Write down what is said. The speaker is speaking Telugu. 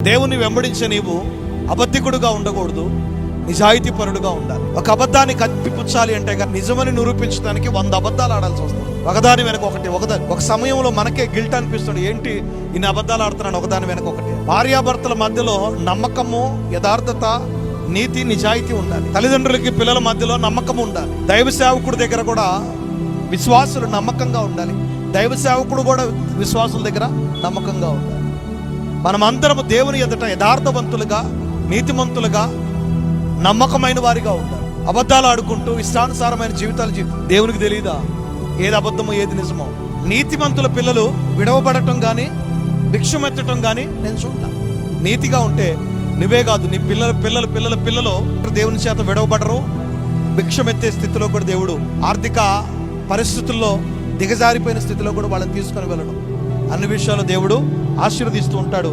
దేవుని వెంబడించే నీవు అబద్ధికుడుగా ఉండకూడదు, నిజాయితీ పరుడుగా ఉండాలి. ఒక అబద్ధాన్ని కప్పిపుచ్చాలి అంటే నిజమని నిరూపించడానికి 100 అబద్ధాలు ఆడాల్సి వస్తుంది. ఒకదాని వెనక ఒకటి. ఒక సమయంలో మనకే గిల్ట్ అనిపిస్తుంది, ఏంటి ఇన్ని అబద్ధాలు ఆడుతున్నాను ఒకదాని వెనక ఒకటి. భార్యాభర్తల మధ్యలో నమ్మకము, యథార్థత, నీతి, నిజాయితీ ఉండాలి. తల్లిదండ్రులకి పిల్లల మధ్యలో నమ్మకం ఉండాలి. దైవ సేవకుడి దగ్గర కూడా విశ్వాసులు నమ్మకంగా ఉండాలి. దైవ సేవకుడు కూడా విశ్వాసుల దగ్గర నమ్మకంగా ఉండాలి. మనమందరము దేవుని ఎదుట యథార్థవంతులుగా, నీతిమంతులుగా, నమ్మకమైన వారిగా ఉండాలి. అబద్ధాలు ఆడుకుంటూ ఇష్టానుసారమైన జీవితాలు దేవునికి తెలియదా ఏది అబద్ధమో ఏది నిజమో? నీతిమంతుల పిల్లలు విడవబడటం కానీ భిక్షమెత్తటం కానీ నేను చూడటం. నీతిగా ఉంటే నువ్వే కాదు, నీ పిల్లలు దేవుని చేత విడవబడరు. భిక్షమెత్తే స్థితిలో కూడా దేవుడు, ఆర్థిక పరిస్థితుల్లో దిగజారిపోయిన స్థితిలో కూడా వాళ్ళని తీసుకొని వెళ్ళడం, అన్ని విషయాలు దేవుడు ఆశీర్వదిస్తూ ఉంటాడు.